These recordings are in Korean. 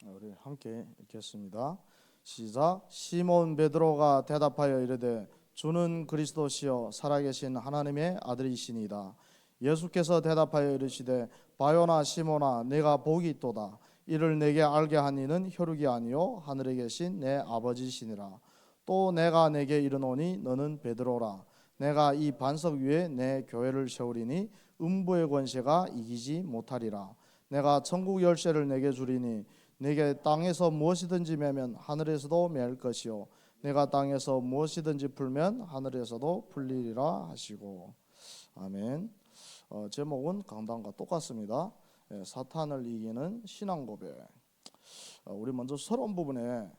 우리 함께 읽겠습니다. 시작. 시몬 베드로가 대답하여 이르되 주는 그리스도시요 살아계신 하나님의 아들이시니이다. 예수께서 대답하여 이르시되 바요나 시몬아 내가 복이 있도다. 이를 내게 알게 한 이는 혈육이 아니요 하늘에 계신 내 아버지시니라. 또 내가 내게 이르노니 너는 베드로라. 내가 이 반석 위에 내 교회를 세우리니 음부의 권세가 이기지 못하리라. 내가 천국 열쇠를 내게 주리니 내게 땅에서 무엇이든지 매면 하늘에서도 매일 것이요 내가 땅에서 무엇이든지 풀면 하늘에서도 풀리리라 하시고. 아멘. 제목은 강단과 똑같습니다. 사탄을 이기는 신앙 고백. 우리 먼저 서론 부분에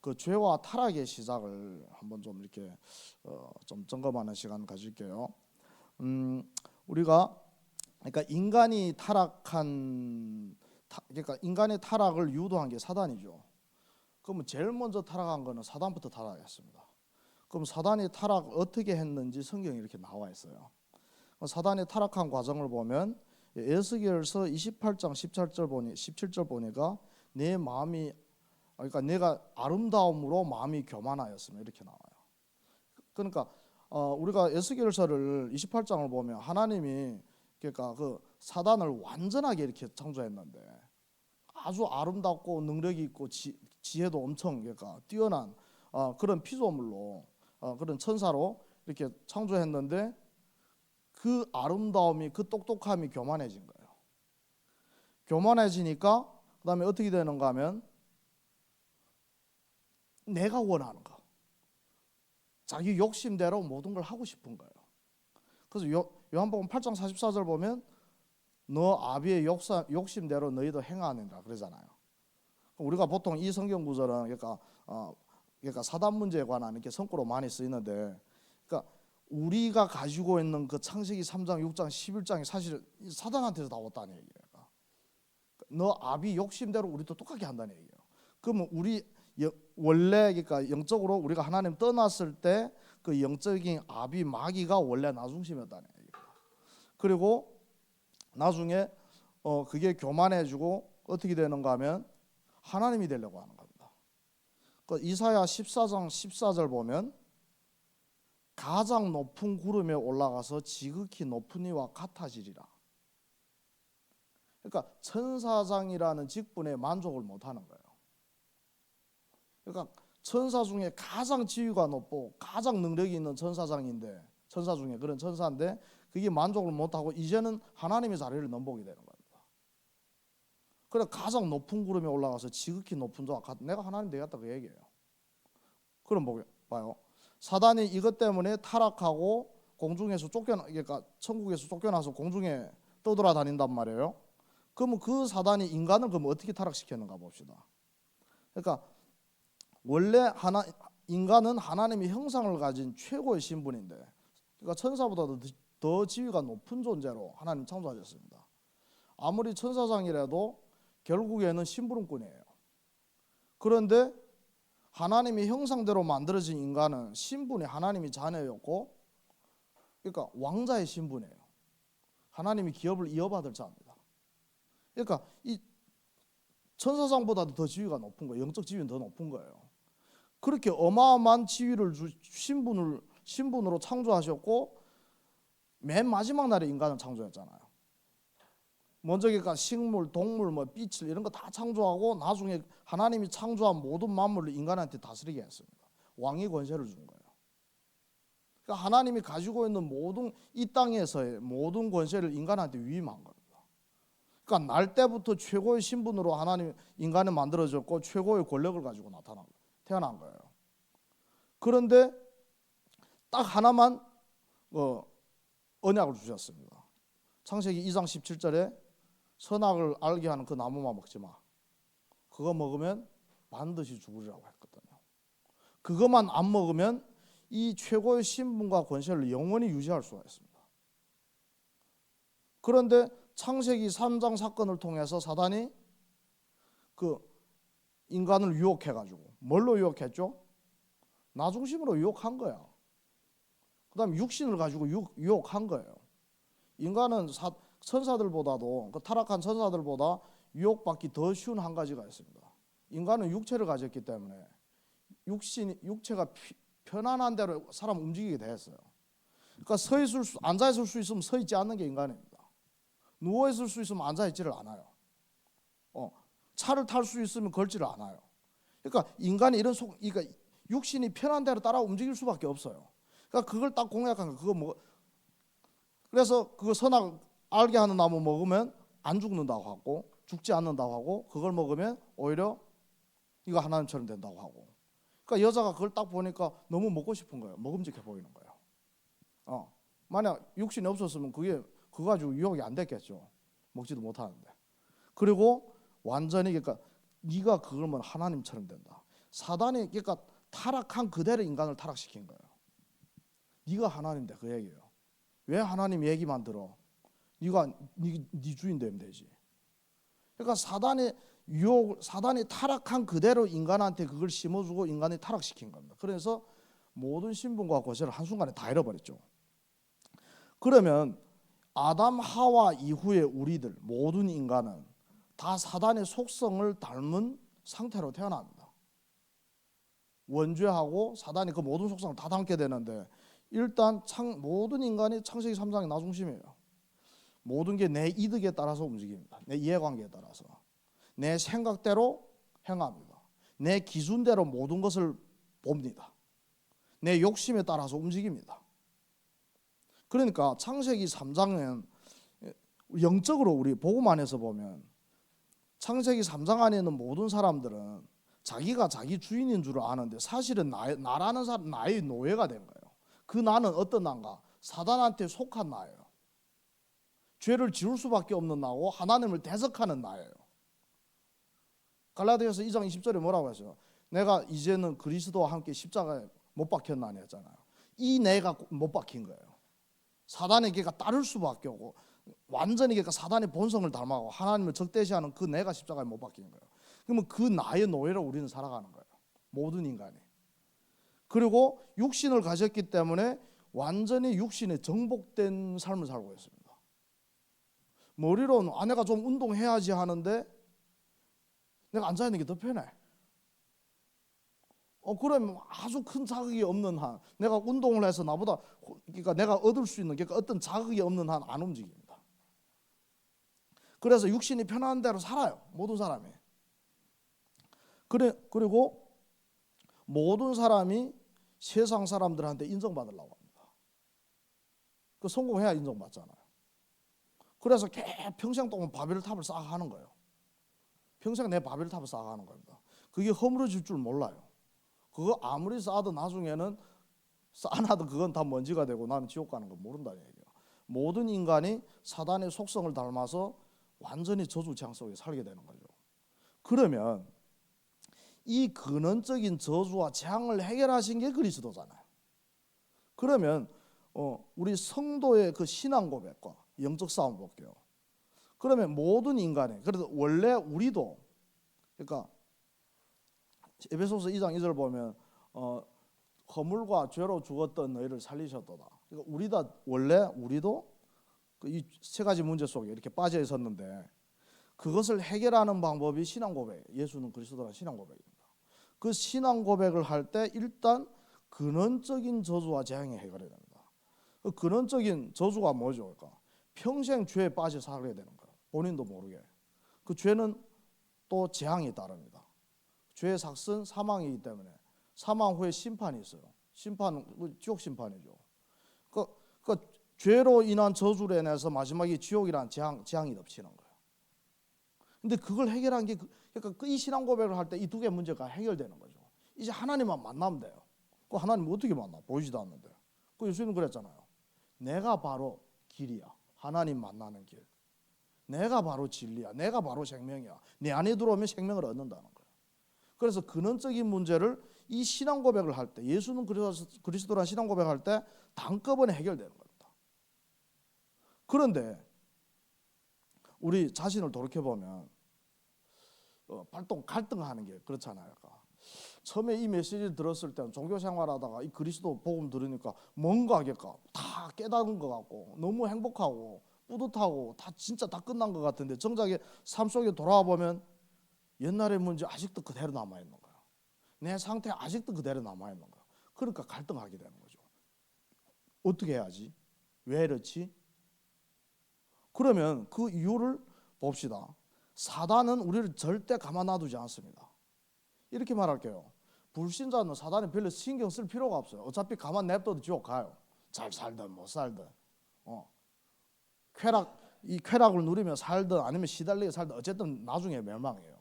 그 죄와 타락의 시작을 한번 좀 이렇게 좀 점검하는 시간 가질게요. 우리가 그러니까 인간이 그러니까 인간의 타락을 유도한 게 사단이죠. 그러면 제일 먼저 타락한 거는 사단부터 타락했습니다. 그럼 사단이 타락 어떻게 했는지 성경에 이렇게 나와 있어요. 사단이 타락한 과정을 보면 에스겔서 28장 17절 보니까 내 마음이 그러니까 내가 아름다움으로 마음이 교만하였으며 이렇게 나와요. 그러니까 우리가 에스겔서를 28장을 보면 하나님이 그러니까 그 사단을 완전하게 이렇게 창조했는데 아주 아름답고 능력이 있고 지혜도 엄청 그러니까 뛰어난 그런 피조물로 그런 천사로 이렇게 창조했는데 그 아름다움이 그 똑똑함이 교만해진 거예요. 교만해지니까 그다음에 어떻게 되는가 하면 내가 원하는 거 자기 욕심대로 모든 걸 하고 싶은 거예요. 그래서 요한복음 8장 44절 보면 너 아비의 욕심대로 너희도 행하는다 그러잖아요. 우리가 보통 이 성경 구절은 그러니까 사단 문제에 관한 이렇게 성구로 많이 쓰이는데, 그러니까 우리가 가지고 있는 그 창세기 3장, 6장, 11장이 사실 사단한테서 나왔다는 얘기예요. 너 아비 욕심대로 우리도 똑같게 한다는 얘기예요. 그러면 우리 원래 그러니까 영적으로 우리가 하나님 떠났을 때 그 영적인 아비 마귀가 원래 나 중심이었다는 얘기예요. 그리고 나중에 그게 교만해지고 어떻게 되는가 하면 하나님이 되려고 하는 겁니다. 그 이사야 14장 14절 보면 가장 높은 구름에 올라가서 지극히 높은 이와 같아지리라. 그러니까 천사장이라는 직분에 만족을 못하는 거예요. 그러니까 천사 중에 가장 지위가 높고 가장 능력이 있는 천사장인데, 천사 중에 그런 천사인데 그게 만족을 못하고 이제는 하나님의 자리를 넘보게 되는 겁니다. 그래 가장 높은 구름에 올라가서 지극히 높은 자와 내가 하나님 되겠다 그 얘기예요. 그럼 봐요. 사단이 이것 때문에 타락하고 공중에서 그러니까 천국에서 쫓겨나서 공중에 떠돌아다닌단 말이에요. 그러면 그 사단이 인간을 그럼 어떻게 타락시켰는가 봅시다. 그러니까 원래 인간은 하나님의 형상을 가진 최고의 신분인데, 그러니까 천사보다도 더 지위가 높은 존재로 하나님 창조하셨습니다. 아무리 천사장이라도 결국에는 심부름꾼이에요. 그런데 하나님의 형상대로 만들어진 인간은 신분이 하나님의 자녀였고, 그러니까 왕자의 신분이에요. 하나님이 기업을 이어받을 자입니다. 그러니까 이 천사장보다도 더 지위가 높은 거예요. 영적 지위는 더 높은 거예요. 그렇게 어마어마한 지위를 신분으로 창조하셨고 맨 마지막 날에 인간을 창조했잖아요. 먼저 그러니까 식물, 동물, 빛을 이런 거 다 창조하고 나중에 하나님이 창조한 모든 만물을 인간한테 다스리게 했습니다. 왕의 권세를 준 거예요. 그러니까 하나님이 가지고 있는 모든 이 땅에서의 모든 권세를 인간한테 위임한 겁니다. 그러니까 날 때부터 최고의 신분으로 하나님 인간을 만들어졌고 최고의 권력을 가지고 태어난 거예요. 그런데 딱 하나만 언약을 주셨습니다. 창세기 2장 17절에 선악을 알게 하는 그 나무만 먹지 마. 그거 먹으면 반드시 죽으리라고 했거든요. 그것만 안 먹으면 이 최고의 신분과 권세를 영원히 유지할 수가 있습니다. 그런데 창세기 3장 사건을 통해서 사단이 그 인간을 유혹해가지고 뭘로 유혹했죠? 나 중심으로 유혹한 거야. 그 다음에 육신을 가지고 유혹한 거예요. 인간은 천사들보다도 그 타락한 천사들보다 유혹받기 더 쉬운 한 가지가 있습니다. 인간은 육체를 가졌기 때문에 육체가 편안한 대로 사람 움직이게 돼 있어요. 그러니까 앉아 있을 수 있으면 서 있지 않는 게 인간입니다. 누워 있을 수 있으면 앉아 있지를 않아요. 차를 탈 수 있으면 걸지를 않아요. 그러니까 인간이 그러니까 육신이 편한 대로 따라 움직일 수밖에 없어요. 그러니까 그걸 딱 공약한 거. 그거 뭐 그래서 그거 선악 알게 하는 나무 먹으면 안 죽는다고 하고 죽지 않는다고 하고 그걸 먹으면 오히려 이거 하나님처럼 된다고 하고. 그러니까 여자가 그걸 딱 보니까 너무 먹고 싶은 거예요. 먹음직해 보이는 거예요. 만약 육신이 없었으면 그거 가지고 유혹이 안 됐겠죠. 먹지도 못하는데. 그리고 완전히 그러니까 네가 그러면 하나님처럼 된다. 사단이 그러니까 타락한 그대로 인간을 타락시킨 거예요. 네가 하나님인데 그 얘기예요. 왜 하나님 얘기만 들어? 네 주인 되면 되지. 그러니까 사단이 타락한 그대로 인간한테 그걸 심어주고 인간이 타락시킨 겁니다. 그래서 모든 신분과 권세를 한순간에 다 잃어버렸죠. 그러면 아담 하와 이후에 우리들 모든 인간은 다 사단의 속성을 닮은 상태로 태어납니다. 원죄하고 사단이 그 모든 속성을 다 담게 되는데 일단 모든 인간이 창세기 3장의 나 중심이에요. 모든 게 내 이득에 따라서 움직입니다. 내 이해관계에 따라서. 내 생각대로 행합니다. 내 기준대로 모든 것을 봅니다. 내 욕심에 따라서 움직입니다. 그러니까 창세기 3장은 영적으로 우리 복음 안에서 보면 창세기 3장 안에 있는 모든 사람들은 자기가 자기 주인인 줄 아는데 사실은 나라는 사람, 나의 노예가 된 거예요. 그 나는 어떤 나인가? 사단한테 속한 나예요. 죄를 지을 수밖에 없는 나고 하나님을 대적하는 나예요. 갈라디아서 2장 20절에 뭐라고 했어요? 내가 이제는 그리스도와 함께 십자가에 못 박혔나니 했잖아요. 이 내가 못 박힌 거예요. 사단에게가 따를 수밖에 없고 완전히 그러니까 사단의 본성을 닮아가고 하나님을 적대시하는 그 내가 십자가에 못 박힌 거예요. 그러면 그 나의 노예로 우리는 살아가는 거예요. 모든 인간이. 그리고 육신을 가졌기 때문에 완전히 육신에 정복된 삶을 살고 있습니다. 머리로는 내가 좀 운동해야지 하는데 내가 앉아있는 게 더 편해. 그러면 아주 큰 자극이 없는 한 내가 운동을 해서 나보다 그러니까 내가 얻을 수 있는 그러니까 어떤 자극이 없는 한 안 움직입니다. 그래서 육신이 편한 대로 살아요. 모든 사람이. 그리고 모든 사람이 세상 사람들한테 인정받으려고 합니다. 그 성공해야 인정받잖아요. 그래서 평생 동안 바벨탑을 쌓아가는 거예요. 평생 내 바벨탑을 쌓아가는 겁니다. 그게 허물어질 줄 몰라요. 그거 아무리 쌓아도 나중에는 쌓아놔도 그건 다 먼지가 되고 나는 지옥 가는 거 모른다는 얘기예요. 모든 인간이 사단의 속성을 닮아서 완전히 저주 재앙 속에 살게 되는 거죠. 그러면 이 근원적인 저주와 재앙을 해결하신 게 그리스도잖아요. 그러면 우리 성도의 그 신앙 고백과 영적 싸움 볼게요. 그러면 모든 인간이 그래도 원래 우리도 그러니까 에베소서 2장 2절 보면 허물과 죄로 죽었던 너희를 살리셨도다. 그러니까 우리도 이 세 가지 문제 속에 이렇게 빠져 있었는데 그것을 해결하는 방법이 신앙 고백. 예수는 그리스도라는 신앙 고백입니다. 그 신앙 고백을 할 때 일단 근원적인 저주와 재앙이 해결이 됩니다. 그 근원적인 저주가 뭐죠? 그러니까 평생 죄에 빠져 살게 되는 거예요. 본인도 모르게. 그 죄는 또 재앙이 따릅니다. 죄의 삭은 사망이기 때문에 사망 후에 심판이 있어요. 심판은 지옥 심판이죠. 그 죄로 인한 저주로 인해서 마지막에 지옥이라는 재앙이 덮치는 거예요. 근데 그걸 해결한 게 그러니까 이 신앙 고백을 할 때 이 두 개 문제가 해결되는 거죠. 이제 하나님만 만나면 돼요. 그 하나님 어떻게 만나? 보이지도 않는데. 그 예수님은 그랬잖아요. 내가 바로 길이야. 하나님 만나는 길. 내가 바로 진리야. 내가 바로 생명이야. 내 안에 들어오면 생명을 얻는다는 거예요. 그래서 근원적인 문제를 이 신앙 고백을 할 때 예수는 그리스도라는 신앙 고백을 할 때 한꺼번에 해결되는 겁니다. 그런데 우리 자신을 돌이켜보면 갈등하는 게 그렇잖아요. 처음에 이 메시지를 들었을 때는 종교 생활하다가 이 그리스도 복음 들으니까 뭔가 다 깨달은 것 같고 너무 행복하고 뿌듯하고 진짜 다 끝난 것 같은데 정작 삶 속에 돌아와 보면 옛날의 문제 아직도 그대로 남아있는 거야. 내 상태 아직도 그대로 남아있는 거야. 그러니까 갈등하게 되는 거죠. 어떻게 해야지? 왜 이렇지? 그러면 그 이유를 봅시다. 사단은 우리를 절대 가만 놔두지 않습니다. 이렇게 말할게요. 불신자는 사단에 별로 신경 쓸 필요가 없어요. 어차피 가만 냅둬도 지옥 가요. 잘 살든 못 살든. 이 쾌락을 누리며 살든 아니면 시달리게 살든 어쨌든 나중에 멸망해요.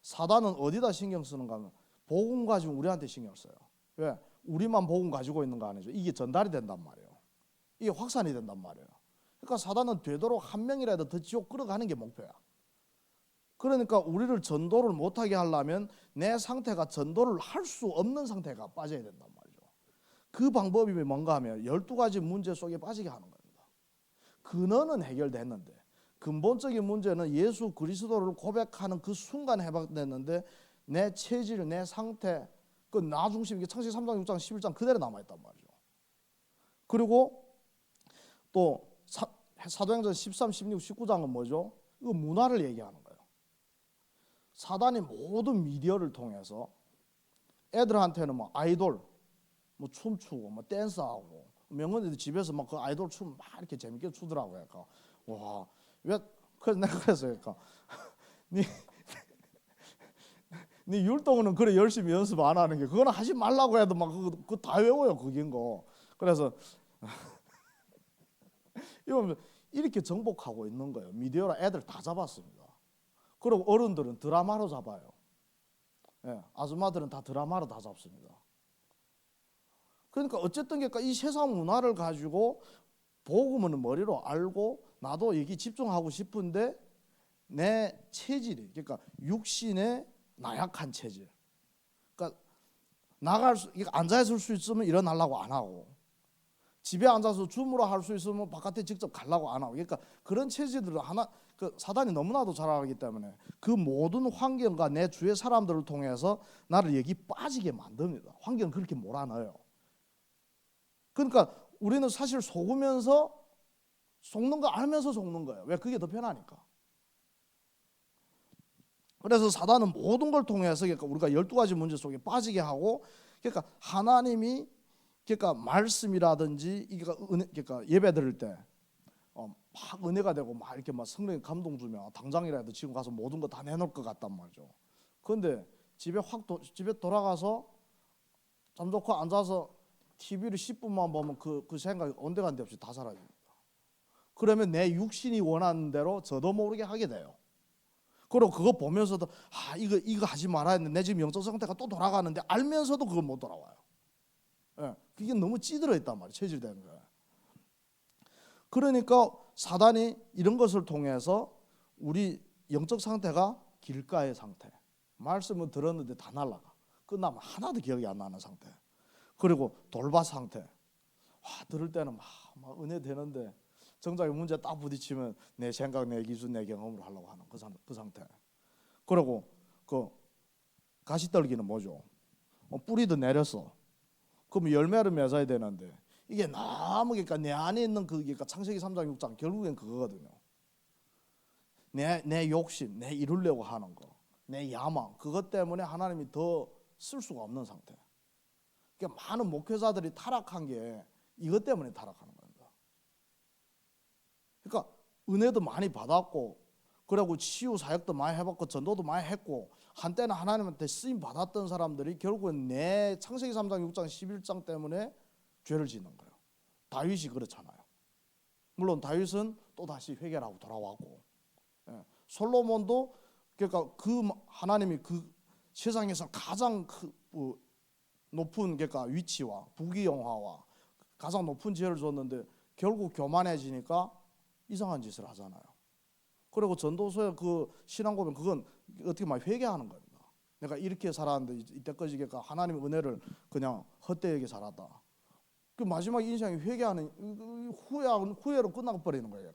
사단은 어디다 신경 쓰는가 하면 복음 가지고 우리한테 신경 써요. 왜? 우리만 복음 가지고 있는 거 아니죠. 이게 전달이 된단 말이에요. 이게 확산이 된단 말이에요. 그러니까 사단은 되도록 한 명이라도 더 지옥 끌어가는 게 목표야. 그러니까 우리를 전도를 못하게 하려면 내 상태가 전도를 할 수 없는 상태가 빠져야 된단 말이죠. 그 방법이 뭔가 하면 12가지 문제 속에 빠지게 하는 겁니다. 근원은 해결됐는데 근본적인 문제는 예수 그리스도를 고백하는 그 순간 해결됐는데 내 체질, 내 상태, 그 나 중심, 이게 창세기 3장, 6장, 11장 그대로 남아있단 말이죠. 그리고 또 사도행전 13, 16, 19장은 뭐죠? 이거 문화를 얘기하는 거예요. 사단이 모든 미디어를 통해서 애들한테는 뭐 아이돌, 뭐 춤추고, 뭐 댄스하고, 명언이들 집에서 막 그 아이돌 춤 막 이렇게 재밌게 추더라고요. 그러니까 와, 왜? 그래서 내가 그랬어요. 그러니까 네 율동은 그래 열심히 연습 안 하는 게 그거는 하지 말라고 해도 막 그거 다 외워요. 그긴 거. 그래서 이렇게 정복하고 있는 거예요. 미디어로 애들 다 잡았습니다. 그리고 어른들은 드라마로 잡아요. 예, 아줌마들은 다 드라마로 다 잡습니다. 그러니까 어쨌든 이 세상 문화를 가지고 복음은 머리로 알고 나도 여기 집중하고 싶은데 내 체질이, 그러니까 육신의 나약한 체질, 그러니까 앉아 있을 수 있으면 일어나려고 안 하고 집에 앉아서 줌으로 할 수 있으면 바깥에 직접 가려고 안 하고, 그러니까 그런 체질들을 사단이 너무나도 잘 알기 때문에 그 모든 환경과 내 주위의 사람들을 통해서 나를 여기 빠지게 만듭니다. 환경은 그렇게 몰아넣어요. 그러니까 우리는 사실 속으면서 속는 거 알면서 속는 거예요. 왜? 그게 더 편하니까. 그래서 사단은 모든 걸 통해서 그러니까 우리가 12가지 문제 속에 빠지게 하고, 그러니까 하나님이 그러니까 말씀이라든지 그러니까 예배 드릴 때 막 은혜가 되고 막 이렇게 막 성령의 감동 주면 당장이라도 지금 가서 모든 거 다 내놓을 것 같단 말이죠. 그런데 집에 돌아가서 잠 좋고 앉아서 TV를 10분만 보면 그 생각이 온데간데 없이 다 사라집니다. 그러면 내 육신이 원하는 대로 저도 모르게 하게 돼요. 그리고 그거 보면서도 이거 하지 말아야 했는데 내 지금 영적 상태가 또 돌아가는데 알면서도 그걸 못 돌아와요. 예, 그게 너무 찌들어 있단 말이에요. 체질되는 거예요. 그러니까 사단이 이런 것을 통해서 우리 영적 상태가 길가의 상태, 말씀을 들었는데 다 날아가, 끝나면 하나도 기억이 안 나는 상태, 그리고 돌밭 상태, 들을 때는 막 은혜 되는데 정작 문제 딱 부딪히면 내 생각, 내 기준, 내 경험으로 하려고 하는 그 상태. 그리고 그 가시떨기는 뭐죠? 뿌리도 내렸어. 그럼 열매를 맺어야 되는데 이게 너무 그러니까 내 안에 있는 그러니까 창세기 3장 6장 결국엔 그거거든요. 내 욕심, 내 이루려고 하는 거, 내 야망, 그것 때문에 하나님이 더 쓸 수가 없는 상태. 그러니까 많은 목회자들이 타락한 게 이것 때문에 타락하는 겁니다. 그러니까 은혜도 많이 받았고, 그리고 치유 사역도 많이 해봤고, 전도도 많이 했고, 한때는 하나님한테 쓰임 받았던 사람들이 결국은 내 창세기 3장, 6장, 11장 때문에 죄를 짓는 거예요. 다윗이 그렇잖아요. 물론 다윗은 또 다시 회개하고 돌아왔고, 솔로몬도 그러니까 하나님이 그 세상에서 가장 높은 그러니까 위치와 부귀영화와 가장 높은 지혜를 줬는데 결국 교만해지니까 이상한 짓을 하잖아요. 그리고 전도서의 그 신앙 고백, 그건 어떻게 말해 회개하는 겁니다. 내가 이렇게 살았는데 이때까지 그러니까 하나님의 은혜를 그냥 헛되게 살았다. 그 마지막 인생이 회개하는 후회로 끝나버리는 거예요.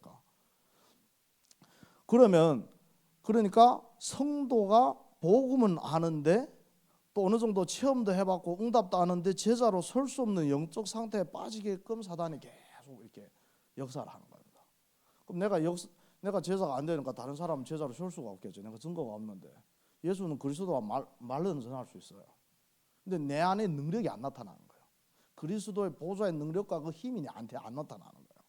그러니까 성도가 복음은 아는데 또 어느 정도 체험도 해봤고 응답도 아는데 제자로 설 수 없는 영적 상태에 빠지게끔 사단이 계속 이렇게 역사를 하는 겁니다. 그럼 내가 제자가 안 되니까 다른 사람은 제자로 설 수가 없겠죠. 내가 증거가 없는데 예수는 그리스도와 말로는 전할 수 있어요. 근데 내 안에 능력이 안 나타나는 거예요. 그리스도의 보좌의 능력과 그 힘이 나한테 안 나타나는 거예요.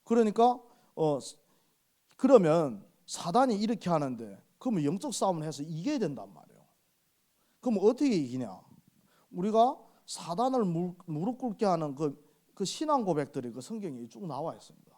그러니까 그러면 사단이 이렇게 하는데 그러면 영적 싸움을 해서 이겨야 된단 말이에요. 그럼 어떻게 이기냐? 우리가 사단을 무릎 꿇게 하는 그 신앙 고백들이 그 성경에 쭉 나와 있습니다.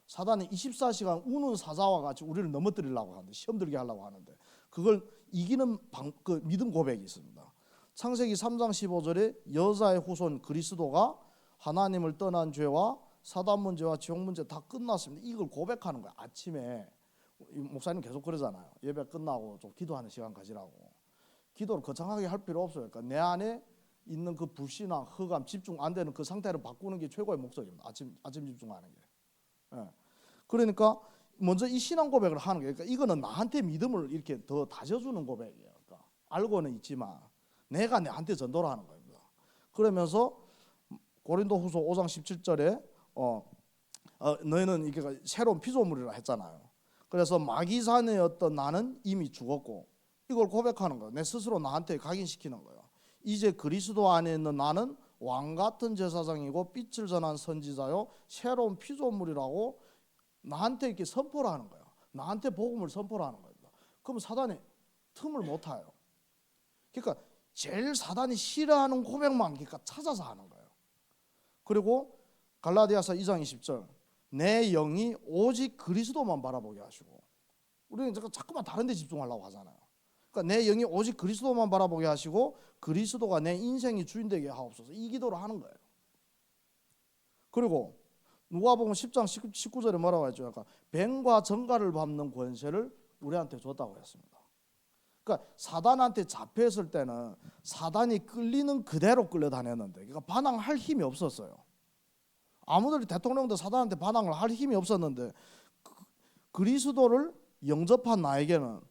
사단이 24시간 우는 사자와 같이 우리를 넘어뜨리려고 하는데, 시험 들게 하려고 하는데, 그걸 이기는 그 믿음 고백이 있습니다. 창세기 3장 15절에 여자의 후손 그리스도가 하나님을 떠난 죄와 사단 문제와 지옥 문제 다 끝났습니다. 이걸 고백하는 거야. 아침에 목사님 계속 그러잖아요. 예배 끝나고 좀 기도하는 시간 가지라고. 기도를 거창하게 할 필요 없어요. 그러니까 내 안에 있는 그 불신앙, 흑암, 집중 안 되는 그 상태를 바꾸는 게 최고의 목적입니다. 아침 집중하는 게. 예. 그러니까 먼저 이 신앙 고백을 하는 거예요. 그러니까 이거는 나한테 믿음을 이렇게 더 다져주는 고백이에요. 그러니까 알고는 있지만 내가 내한테 전도를 하는 겁니다. 그러면서 고린도후서 5장 17절에 너희는 이게 새로운 피조물이라 했잖아요. 그래서 마귀사내였던 나는 이미 죽었고, 이걸 고백하는 거예요. 내 스스로 나한테 각인시키는 거예요. 이제 그리스도 안에 있는 나는 왕같은 제사장이고 빛을 전한 선지자요 새로운 피조물이라고 나한테 이렇게 선포를 하는 거예요. 나한테 복음을 선포를 하는 겁니다. 그럼 사단이 틈을 못 타요. 그러니까 제일 사단이 싫어하는 고백만 그러니까 찾아서 하는 거예요. 그리고 갈라디아서 2장 20절 내 영이 오직 그리스도만 바라보게 하시고, 우리는 자꾸만 다른 데 집중하려고 하잖아요. 그러니까 내 영이 오직 그리스도만 바라보게 하시고 그리스도가 내 인생의 주인 되게 하옵소서, 이 기도를 하는 거예요. 그리고 누가복음 10장 19절에 뭐라고 했죠? 그러니까 뱀과 정갈을 밟는 권세를 우리한테 줬다고 했습니다. 그러니까 사단한테 잡혔을 때는 사단이 끌리는 그대로 끌려다녔는데, 그러니까 반항할 힘이 없었어요. 아무리 대통령도 사단한테 반항을 할 힘이 없었는데, 그리스도를 영접한 나에게는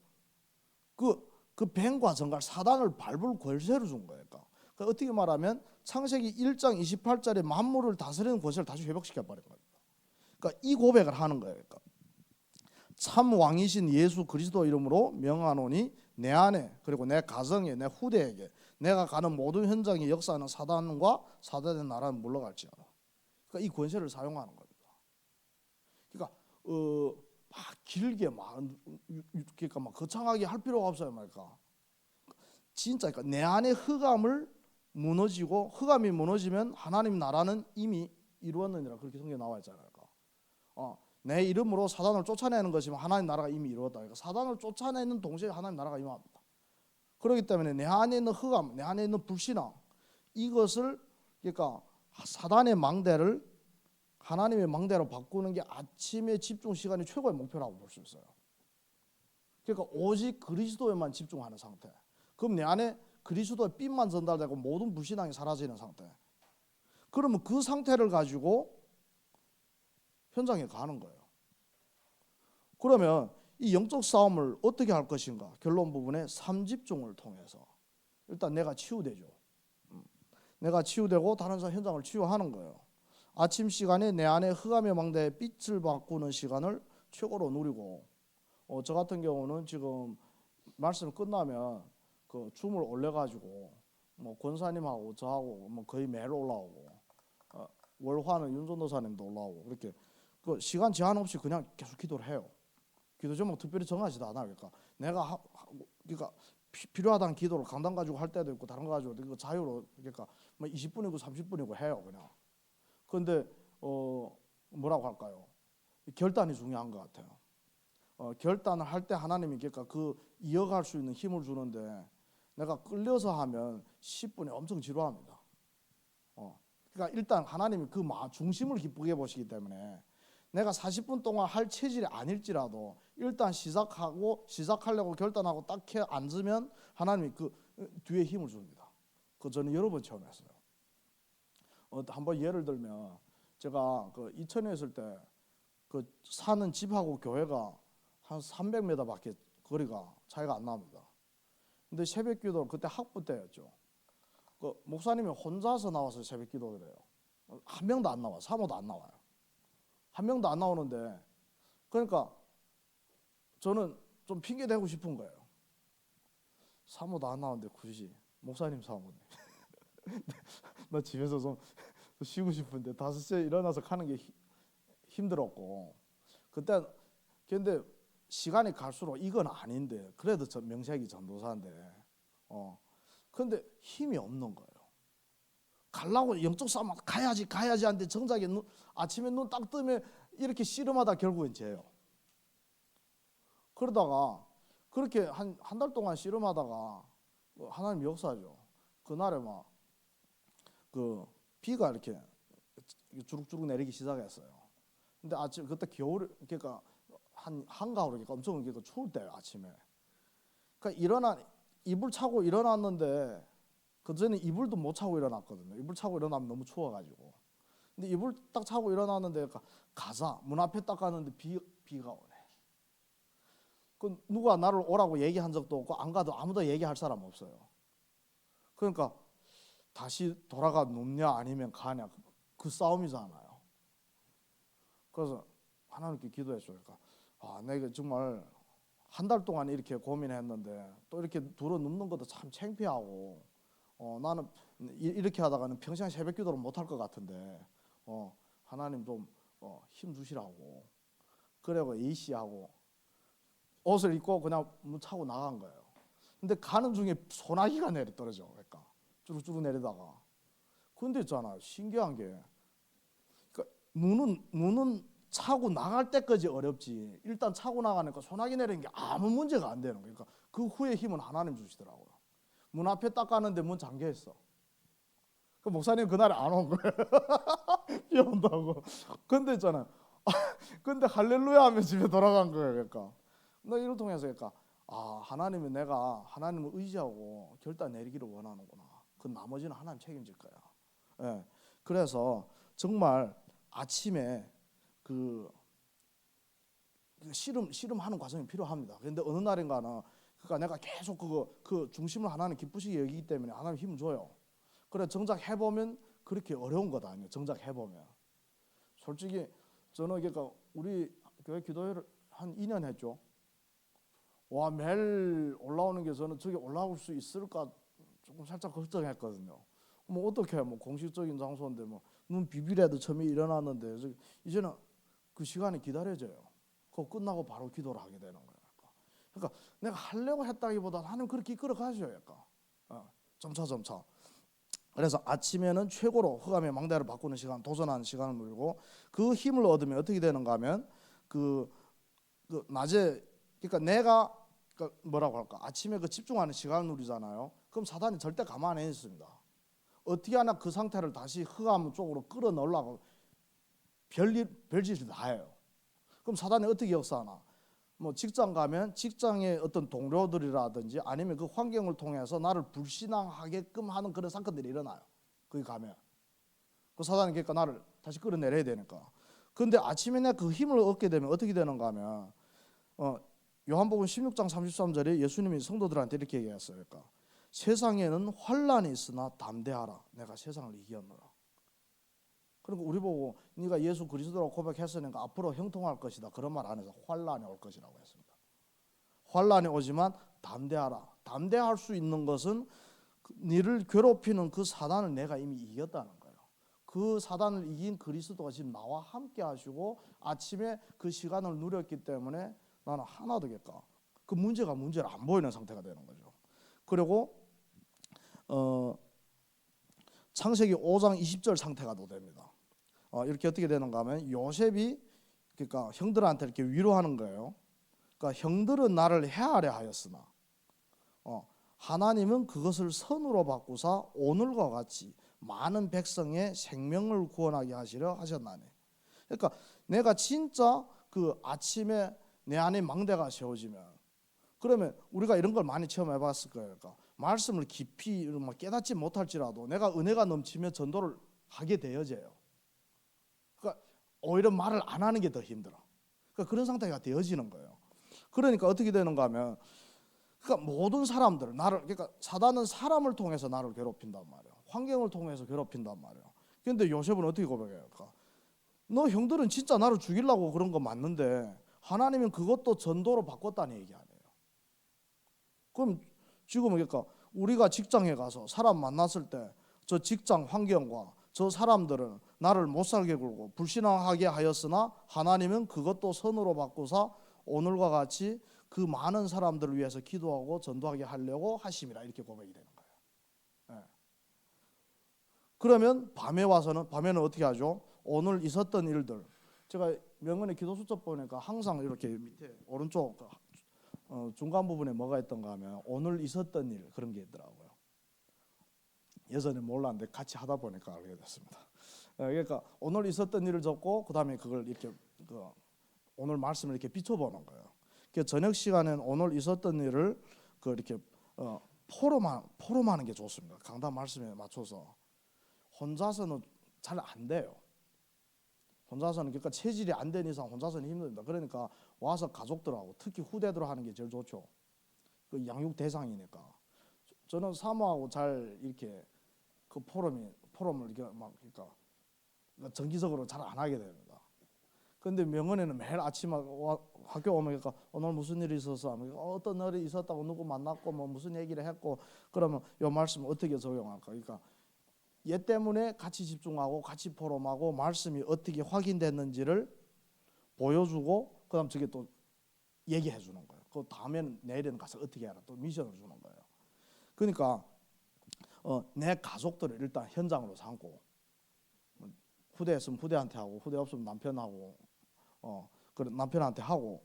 그 뱀과 정갈, 사단을 밟을 권세를 준 거예요. 그러니까 어떻게 말하면 창세기 1장 28절에 만물을 다스리는 권세를 다시 회복시켜 버린 겁니다. 그러니까 이 고백을 하는 거예요. 그러니까 참 왕이신 예수 그리스도 이름으로 명하노니 내 안에, 그리고 내 가정에, 내 후대에게 내가 가는 모든 현장에 역사하는 사단과 사단의 나라는 물러갈지어다. 그러니까 이 권세를 사용하는 겁니다. 그러니까 막 길게 그러니까 막 거창하게 할 필요가 없어요, 말까. 진짜 그러니까 내 안에 흑암을 무너지고, 흑암이 무너지면 하나님 나라는 이미 이루었느니라, 그렇게 성경에 나와 있잖아요. 그러니까 내 이름으로 사단을 쫓아내는 것이면 하나님 나라가 이미 이루었다. 그러니까 사단을 쫓아내는 동시에 하나님 나라가 임합니다. 그렇기 때문에 내 안에 있는 흑암, 내 안에 있는 불신앙, 이것을 그러니까 사단의 망대를 하나님의 망대로 바꾸는 게 아침의 집중 시간이 최고의 목표라고 볼 수 있어요. 그러니까 오직 그리스도에만 집중하는 상태. 그럼 내 안에 그리스도의 빛만 전달되고 모든 불신앙이 사라지는 상태. 그러면 그 상태를 가지고 현장에 가는 거예요. 그러면 이 영적 싸움을 어떻게 할 것인가? 결론 부분에 3집중을 통해서 일단 내가 치유되죠. 내가 치유되고 다른 사람 현장을 치유하는 거예요. 아침 시간에 내 안에 흑암의 망대에 빛을 바꾸는 시간을 최고로 누리고, 저 같은 경우는 지금 말씀 끝나면 그 줌을 올려가지고 뭐 권사님하고 저하고 뭐 거의 매일 올라오고, 월화는 윤전도사님도 올라오고, 그렇게 그 시간 제한 없이 그냥 계속 기도를 해요. 기도 제목 특별히 정하지도 않아요. 그러니까 내가 그러니까 필요하다는 기도를 강단 가지고 할 때도 있고 다른 거 가지고 이거 자유로, 그러니까 뭐 20분이고 30분이고 해요, 그냥. 그런데 뭐라고 할까요? 결단이 중요한 것 같아요. 결단을 할 때 하나님이 그러니까 그 이어갈 수 있는 힘을 주는데, 내가 끌려서 하면 10분이 엄청 지루합니다. 그러니까 일단 하나님이 그 중심을 기쁘게 보시기 때문에 내가 40분 동안 할 체질이 아닐지라도 일단 시작하려고 결단하고 딱 앉으면 하나님이 그 뒤에 힘을 줍니다. 그 저는 여러 번 체험했어요. 한번 예를 들면 제가 그 이천에 있을 때 그 사는 집하고 교회가 한 300m밖에 거리가 차이가 안 납니다. 근데 새벽 기도 그때 학부 때였죠. 그 목사님이 혼자서 나와서 새벽 기도를 해요. 한 명도 안 나와, 사모도 안 나와요. 한 명도 안 나오는데, 그러니까 저는 좀 핑계 대고 싶은 거예요. 사모도 안 나오는데 굳이 목사님 사모님. 나 집에서 좀 쉬고 싶은데 5시에 일어나서 가는 게 힘들었고, 그때 근데 시간이 갈수록 이건 아닌데 그래도 저 명색이 전도사인데 근데 힘이 없는 거예요. 가려고 영적 싸움 가야지 하는데 정작에 아침에 눈 딱 뜨면 이렇게 씨름하다 결국엔 져요. 그러다가 그렇게 한 달 동안 씨름하다가 하나님 역사죠. 그날에 막 그 비가 이렇게 주룩주룩 내리기 시작했어요. 근데 아침 그때 겨울 그러니까 한가을이니까 엄청 그러니까 추울 때요 아침에. 그러니까 이불 차고 일어났는데 그 전에 이불도 못 차고 일어났거든요. 이불 차고 일어나면 너무 추워가지고. 근데 이불 딱 차고 일어났는데 가자 문 앞에 딱 가는데 비가 오네. 그 누가 나를 오라고 얘기한 적도 없고 안 가도 아무도 얘기할 사람 없어요. 그러니까 다시 돌아가 눕냐 아니면 가냐 그 싸움이잖아요. 그래서 하나님께 기도했어요. 그러니까 내가 정말 한 달 동안 이렇게 고민했는데 또 이렇게 들어 눕는 것도 참 창피하고 나는 이렇게 하다가는 평생 새벽 기도를 못할 것 같은데 하나님 좀 힘 주시라고. 그래고 A씨하고 옷을 입고 그냥 문 차고 나간 거예요. 근데 가는 중에 소나기가 떨어져. 그러니까 쭈룩쭈룩 내리다가. 근데 있잖아 신기한 게 그러니까 문은 차고 나갈 때까지 어렵지 일단 차고 나가니까 소나기 내리는 게 아무 문제가 안 되는 거예요. 그러니까 그 후에 힘은 하나님 주시더라고요. 문 앞에 딱 가는데 문 잠겨 있어. 그 목사님 그날에 안 온 거예요. 비 온다고. 근데 있잖아. 근데 할렐루야 하면 집에 돌아간 거예요. 그러니까 나 이를 통해서 그러니까 하나님은 내가 하나님을 의지하고 결단 내리기를 원하는구나. 그 나머지는 하나님 책임질 거야. 예. 그래서 정말 아침에 그 씨름하는 과정이 필요합니다. 그런데 어느 날인가는 그러니까 내가 계속 그 중심을 하나님 기쁘시게 여기기 때문에 하나님 힘을 줘요. 그래 정작 해보면 그렇게 어려운 것 아니에요. 정작 해보면 솔직히 저는 그러니까 우리 교회 기도회를 한 2년 했죠. 와 매일 올라오는 게 저는 저기 올라올 수 있을까 조금 살짝 걱정했거든요. 뭐 어떻게 뭐 공식적인 장소인데 뭐 눈 비비라도 처음에 일어났는데 이제는 그 시간이 기다려져요. 그거 끝나고 바로 기도를 하게 되는 거예요. 그러니까 내가 하려고 했다기보다 하나님 그렇게 이끌어 가셔요. 점차. 그래서 아침에는 최고로 흑암의 망대를 바꾸는 시간, 도전하는 시간을 누리고 그 힘을 얻으면 어떻게 되는가 하면 그 낮에 그러니까 내가 뭐라고 할까 아침에 그 집중하는 시간을 누리잖아요. 그럼 사단이 절대 가만히 안 있습니다. 어떻게 하나 그 상태를 다시 흑암 쪽으로 끌어넣으려고 별짓을 다 해요. 그럼 사단이 어떻게 역사하나? 뭐 직장 가면 직장의 어떤 동료들이라든지 아니면 그 환경을 통해서 나를 불신앙하게끔 하는 그런 사건들이 일어나요. 거기 가면 그 사단이 그러니까 나를 다시 끌어내려야 되니까. 그런데 아침에 내가 그 힘을 얻게 되면 어떻게 되는가 하면 요한복음 16장 33절에 예수님이 성도들한테 이렇게 얘기했어요. 그러니까 세상에는 환난이 있으나 담대하라. 내가 세상을 이겼노라. 그러니까 우리 보고 네가 예수 그리스도라고 고백했으니까 앞으로 형통할 것이다. 그런 말 안 해서 환난이 올 것이라고 했습니다. 환난이 오지만 담대하라. 담대할 수 있는 것은 너를 괴롭히는 그 사단을 내가 이미 이겼다는 거예요. 그 사단을 이긴 그리스도가 지금 나와 함께 하시고 아침에 그 시간을 누렸기 때문에 나는 하나 되겠다. 그 문제를 안 보이는 상태가 되는 거죠. 그리고 창세기 5장 20절 상태가 또 됩니다. 이렇게 어떻게 되는가 하면 요셉이 그러니까 형들한테 이렇게 위로하는 거예요. 그러니까 형들은 나를 해하려 하였으나 하나님은 그것을 선으로 바꾸사 오늘과 같이 많은 백성의 생명을 구원하게 하시려 하셨나니. 그러니까 내가 진짜 그 아침에 내 안에 망대가 세워지면 그러면 우리가 이런 걸 많이 체험해 봤을 거예요. 그러니까 말씀을 깊이 깨닫지 못할지라도 내가 은혜가 넘치면 전도를 하게 되어져요. 그러니까 오히려 말을 안 하는 게 더 힘들어. 그러니까 그런 상태가 되어지는 거예요. 그러니까 어떻게 되는가 하면 그러니까 모든 사람들 나를 그러니까 사단은 사람을 통해서 나를 괴롭힌단 말이에요. 환경을 통해서 괴롭힌단 말이에요. 그런데 요셉은 어떻게 고백해요? 그러니까 너 형들은 진짜 나를 죽이려고 그런 거 맞는데 하나님은 그것도 전도로 바꿨다는 얘기 아니에요. 그럼 지금은 그러니까 우리가 직장에 가서 사람 만났을 때 저 직장 환경과 저 사람들은 나를 못 살게 굴고 불신앙하게 하였으나 하나님은 그것도 선으로 바꾸사 오늘과 같이 그 많은 사람들을 위해서 기도하고 전도하게 하려고 하심이라 이렇게 고백이 되는 거예요. 예. 그러면 밤에는 어떻게 하죠? 오늘 있었던 일들. 제가 명언의 기도 수첩 보니까 항상 이렇게 밑에 오른쪽 중간 부분에 뭐가 있던가 하면 오늘 있었던 일 그런 게 있더라고요. 예전에 몰랐는데 같이 하다 보니까 알게 됐습니다. 그러니까 오늘 있었던 일을 적고 그다음에 그걸 이렇게 오늘 말씀을 이렇게 비춰보는 거예요. 그 저녁 시간엔 오늘 있었던 일을 이렇게 포럼하는 게 좋습니다. 강단 말씀에 맞춰서. 혼자서는 잘 안 돼요. 혼자서는 그러니까 체질이 안 된 이상 혼자서는 힘듭니다. 그러니까 와서 가족들하고 특히 후대들 하는 게 제일 좋죠. 그 양육 대상이니까. 저는 사모하고 잘 이렇게 그 포럼을 이렇게 막 그러니까 정기적으로 잘 안 하게 됩니다. 그런데 명언에는 매일 아침 학교 오면 그러니까 오늘 무슨 일이 있어서 어떤 일이 있었다고 누구 만났고 뭐 무슨 얘기를 했고 그러면 이 말씀 어떻게 적용할까? 그러니까 얘 때문에 같이 집중하고 같이 포럼하고 말씀이 어떻게 확인됐는지를 보여주고 그다음 저게 또 얘기해 주는 거예요. 그 다음에는 내일은 가서 어떻게 해라 또 미션을 주는 거예요. 그러니까 내 가족들을 일단 현장으로 삼고 후대 있으면 후대한테 하고 후대 없으면 남편하고 남편한테 하고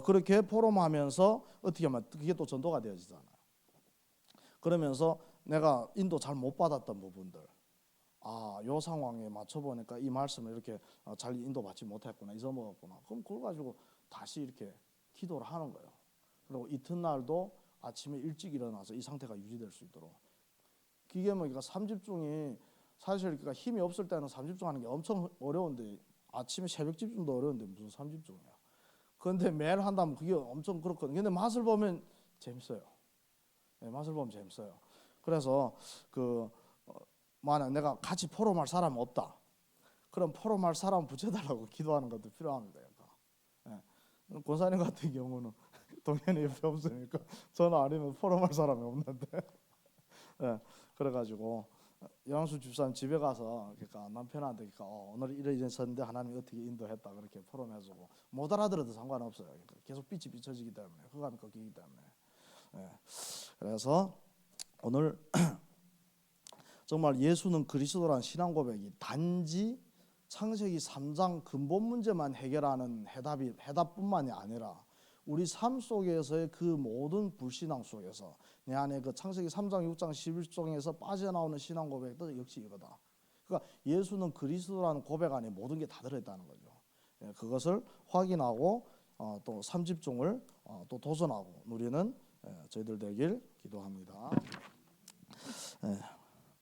그렇게 포럼하면서 어떻게 하면 그게 또 전도가 되어지잖아요. 그러면서 내가 인도 잘 못 받았던 부분들 요 상황에 맞춰 보니까 이 말씀을 이렇게 잘 인도받지 못했구나 잊어먹었구나. 그럼 그걸 가지고 다시 이렇게 기도를 하는 거예요. 그리고 이튿날도 아침에 일찍 일어나서 이 상태가 유지될 수 있도록. 그게 뭐 그러니까 삼집중이 사실 그러니까 힘이 없을 때는 삼집중하는 게 엄청 어려운데 아침에 새벽 집중도 어려운데 무슨 삼집중이야. 그런데 매일 한다면 그게 엄청 그렇거든요. 근데 맛을 보면 재밌어요. 네, 맛을 보면 재밌어요. 그래서 만약 내가 같이 포럼할 사람 없다. 그럼 포럼할 사람 붙여달라고 기도하는 것도 필요합니다. 네. 권사님 같은 경우는 동현이 옆에 없으니까 전화 아니면 포럼할 사람이 없는데 네. 그래가지고 영수 집사님 집에 가서 그러니까 남편한테 그러니까 오늘 이랬었는데 하나님이 어떻게 인도했다 그렇게 포럼해주고 못 알아들어도 상관없어요. 그러니까 계속 빛이 비춰지기 때문에 흑암이 꺾이기 때문에. 네. 그래서 오늘 정말 예수는 그리스도라는 신앙 고백이 단지 창세기 3장 근본 문제만 해결하는 해답뿐만이 아니라 우리 삶 속에서의 그 모든 불신앙 속에서 내 안에 그 창세기 3장, 6장, 11장에서 빠져나오는 신앙 고백도 역시 이거다. 그러니까 예수는 그리스도라는 고백 안에 모든 게 다 들어있다는 거죠. 그것을 확인하고 또 삼집중을 또 도전하고 누리는 저희들 되길 기도합니다.